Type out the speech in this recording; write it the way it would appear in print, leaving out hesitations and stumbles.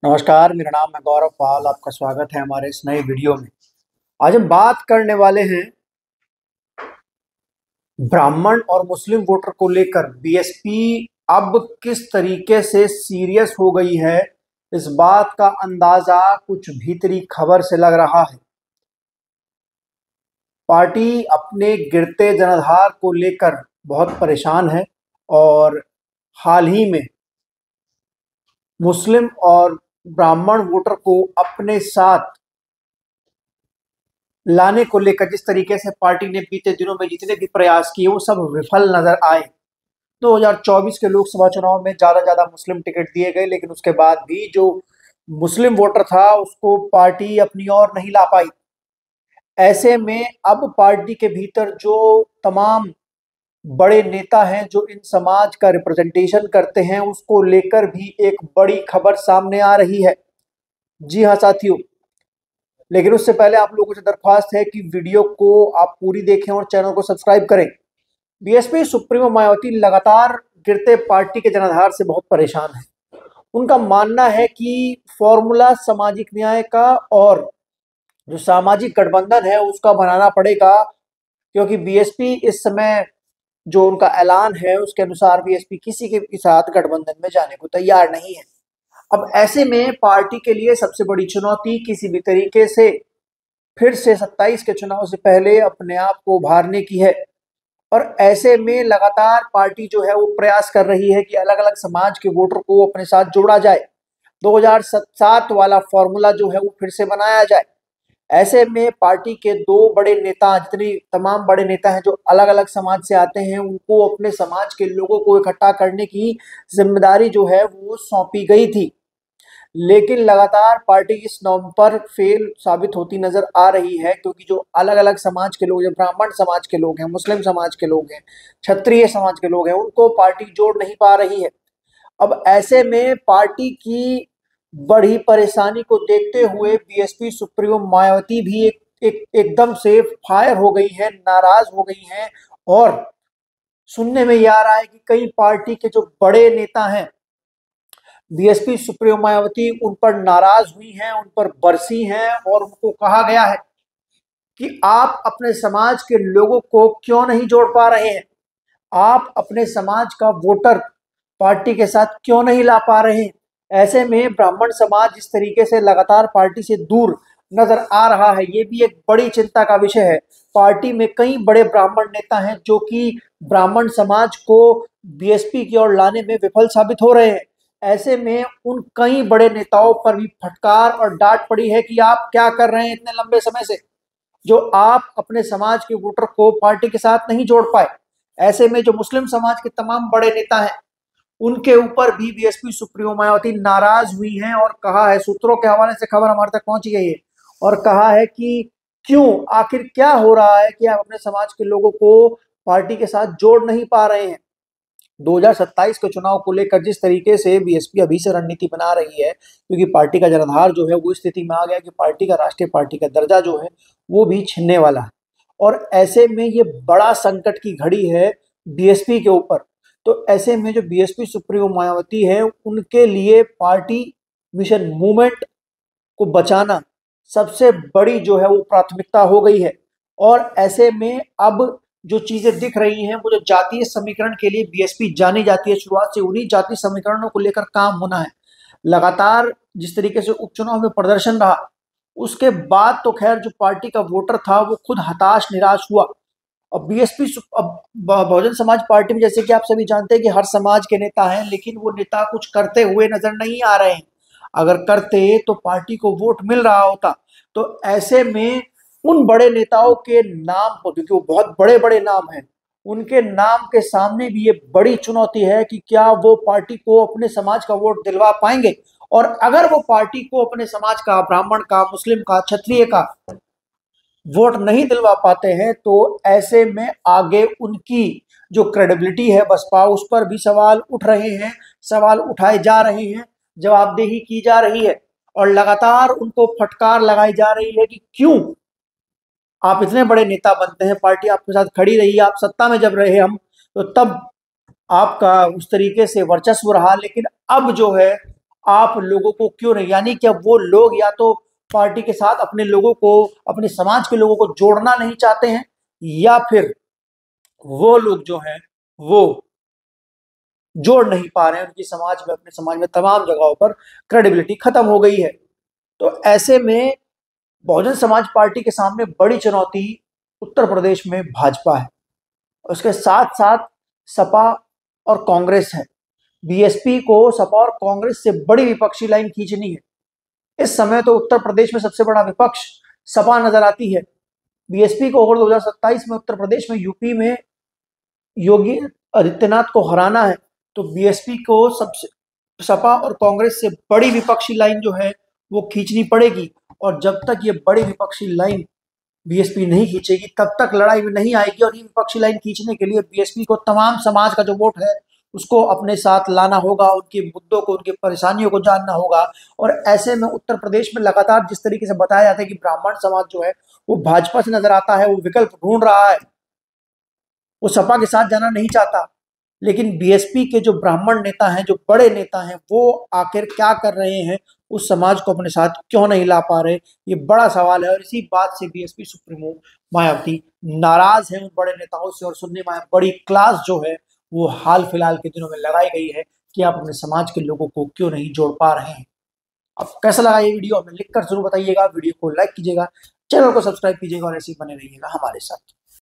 नमस्कार, मेरा नाम है गौरव पाल। आपका स्वागत है हमारे इस नए वीडियो में। आज हम बात करने वाले हैं ब्राह्मण और मुस्लिम वोटर को लेकर बीएसपी अब किस तरीके से सीरियस हो गई है। इस बात का अंदाजा कुछ भीतरी खबर से लग रहा है। पार्टी अपने गिरते जनाधार को लेकर बहुत परेशान है और हाल ही में मुस्लिम और ब्राह्मण वोटर को अपने साथ लाने को लेकर जिस तरीके से पार्टी ने बीते दिनों में जितने भी प्रयास किए वो सब विफल नजर आए। 2024 के लोकसभा चुनाव में ज्यादा मुस्लिम टिकट दिए गए, लेकिन उसके बाद भी जो मुस्लिम वोटर था उसको पार्टी अपनी ओर नहीं ला पाई। ऐसे में अब पार्टी के भीतर जो तमाम बड़े नेता हैं जो इन समाज का रिप्रेजेंटेशन करते हैं उसको लेकर भी एक बड़ी खबर सामने आ रही है। जी हाँ साथियों, लेकिन उससे पहले आप लोगों से दरख्वास्त है कि वीडियो को आप पूरी देखें और चैनल को सब्सक्राइब करें। बीएसपी सुप्रीमो मायावती लगातार गिरते पार्टी के जनाधार से बहुत परेशान है। उनका मानना है कि फॉर्मूला सामाजिक न्याय का और जो सामाजिक गठबंधन है उसका बनाना पड़ेगा, क्योंकि बीएसपी इस समय जो उनका ऐलान है उसके अनुसार बीएसपी किसी के साथ गठबंधन में जाने को तैयार नहीं है। अब ऐसे में पार्टी के लिए सबसे बड़ी चुनौती किसी भी तरीके से फिर से 27 के चुनाव से पहले अपने आप को उभारने की है। और ऐसे में लगातार पार्टी जो है वो प्रयास कर रही है कि अलग अलग समाज के वोटर को अपने साथ जोड़ा जाए। 2007 वाला फॉर्मूला जो है वो फिर से बनाया जाए। ऐसे में पार्टी के दो बड़े नेता, जितने तमाम बड़े नेता हैं जो अलग अलग समाज से आते हैं, उनको अपने समाज के लोगों को इकट्ठा करने की जिम्मेदारी जो है वो सौंपी गई थी। लेकिन लगातार पार्टी इस नॉर्म पर फेल साबित होती नजर आ रही है, क्योंकि जो अलग अलग समाज के लोग हैं, ब्राह्मण समाज के लोग हैं, मुस्लिम समाज के लोग हैं, क्षत्रिय समाज के लोग हैं, उनको पार्टी जोड़ नहीं पा रही है। अब ऐसे में पार्टी की बड़ी परेशानी को देखते हुए बीएसपी सुप्रीमो मायावती भी एकदम से फायर हो गई है, नाराज हो गई हैं। और सुनने में यह आ रहा है कि कई पार्टी के जो बड़े नेता हैं, बीएसपी सुप्रीमो मायावती उन पर नाराज हुई हैं, उन पर बरसी हैं और उनको कहा गया है कि आप अपने समाज के लोगों को क्यों नहीं जोड़ पा रहे हैं, आप अपने समाज का वोटर पार्टी के साथ क्यों नहीं ला पा रहे हैं। ऐसे में ब्राह्मण समाज इस तरीके से लगातार पार्टी से दूर नजर आ रहा है, ये भी एक बड़ी चिंता का विषय है। पार्टी में कई बड़े ब्राह्मण नेता हैं जो कि ब्राह्मण समाज को बीएसपी की ओर लाने में विफल साबित हो रहे हैं। ऐसे में उन कई बड़े नेताओं पर भी फटकार और डांट पड़ी है कि आप क्या कर रहे हैं इतने लंबे समय से, जो आप अपने समाज के वोटर को पार्टी के साथ नहीं जोड़ पाए। ऐसे में जो मुस्लिम समाज के तमाम बड़े नेता हैं उनके ऊपर भी बीएसपी सुप्रीमो मायावती नाराज हुई हैं और कहा है, सूत्रों के हवाले से खबर हमारे तक पहुंची गई है, और कहा है कि क्यों, आखिर क्या हो रहा है कि आप अपने समाज के लोगों को पार्टी के साथ जोड़ नहीं पा रहे हैं। 2027 के चुनाव को लेकर जिस तरीके से बीएसपी अभी से रणनीति बना रही है, क्योंकि पार्टी का जनाधार जो है वो स्थिति में आ गया कि पार्टी का, राष्ट्रीय पार्टी का दर्जा जो है वो भी छिनने वाला है। और ऐसे में ये बड़ा संकट की घड़ी है बीएसपी के ऊपर। तो ऐसे में जो बीएसपी सुप्रीमो मायावती है उनके लिए पार्टी मिशन मूवमेंट को बचाना सबसे बड़ी जो है वो प्राथमिकता हो गई है। और ऐसे में अब जो चीजें दिख रही हैं वो जो जातीय समीकरण के लिए बीएसपी जानी जाती है, शुरुआत से उन्हीं जातीय समीकरणों को लेकर काम होना है। लगातार जिस तरीके से उपचुनाव में प्रदर्शन रहा उसके बाद तो खैर जो पार्टी का वोटर था वो खुद हताश निराश हुआ। अब बीएसपी, अब बहुजन समाज पार्टी में जैसे कि आप सभी जानते हैं कि हर समाज के नेता हैं, लेकिन वो नेता कुछ करते हुए नजर नहीं आ रहे हैं। अगर करते तो पार्टी को वोट मिल रहा होता। तो ऐसे में उन बड़े नेताओं के नाम को, क्योंकि वो बहुत बड़े बड़े नाम हैं, उनके नाम के सामने भी ये बड़ी चुनौती है कि क्या वो पार्टी को अपने समाज का वोट दिलवा पाएंगे। और अगर वो पार्टी को अपने समाज का, ब्राह्मण का, मुस्लिम का, क्षत्रिय का वोट नहीं दिलवा पाते हैं तो ऐसे में आगे उनकी जो क्रेडिबिलिटी है बसपा, उस पर भी सवाल उठ रहे हैं, सवाल उठाए जा रहे हैं, जवाबदेही की जा रही है। और लगातार उनको फटकार लगाई जा रही है कि क्यों आप इतने बड़े नेता बनते हैं, पार्टी आपके साथ खड़ी रही, आप सत्ता में जब रहे हम, तो तब आपका उस तरीके से वर्चस्व रहा, लेकिन अब जो है आप लोगों को क्यों नहीं, यानी कि अब वो लोग या तो पार्टी के साथ अपने लोगों को, अपने समाज के लोगों को जोड़ना नहीं चाहते हैं, या फिर वो लोग जो हैं वो जोड़ नहीं पा रहे हैं, उनकी समाज में, अपने समाज में तमाम जगहों पर क्रेडिबिलिटी खत्म हो गई है। तो ऐसे में बहुजन समाज पार्टी के सामने बड़ी चुनौती उत्तर प्रदेश में भाजपा है, उसके साथ साथ सपा और कांग्रेस है। बीएसपी को सपा और कांग्रेस से बड़ी विपक्षी लाइन खींचनी है। इस समय तो उत्तर प्रदेश में सबसे बड़ा विपक्ष सपा नजर आती है। बीएसपी को अगर 2027 में उत्तर प्रदेश में, यूपी में योगी आदित्यनाथ को हराना है, तो बीएसपी को सबसे, सपा और कांग्रेस से बड़ी विपक्षी लाइन जो है वो खींचनी पड़ेगी। और जब तक ये बड़ी विपक्षी लाइन बीएसपी नहीं खींचेगी तब तक लड़ाई में नहीं आएगी। और ये विपक्षी लाइन खींचने के लिए बीएसपी को तमाम समाज का जो वोट है उसको अपने साथ लाना होगा, उनके मुद्दों को, उनकी परेशानियों को जानना होगा। और ऐसे में उत्तर प्रदेश में लगातार जिस तरीके से बताया जाता है कि ब्राह्मण समाज जो है वो भाजपा से नजर आता है, वो विकल्प ढूंढ रहा है, वो सपा के साथ जाना नहीं चाहता, लेकिन बीएसपी के जो ब्राह्मण नेता हैं, जो बड़े नेता हैं, वो आखिर क्या कर रहे हैं, उस समाज को अपने साथ क्यों नहीं ला पा रहे, ये बड़ा सवाल है। और इसी बात से बीएसपी सुप्रीमो मायावती नाराज है उन बड़े नेताओं से। और सुनने में बड़ी क्लास जो है वो हाल फिलहाल के दिनों में लगाई गई है कि आप अपने समाज के लोगों को क्यों नहीं जोड़ पा रहे हैं। अब कैसा लगा ये वीडियो हमें लिखकर जरूर बताइएगा। वीडियो को लाइक कीजिएगा, चैनल को सब्सक्राइब कीजिएगा और ऐसे ही बने रहिएगा हमारे साथ।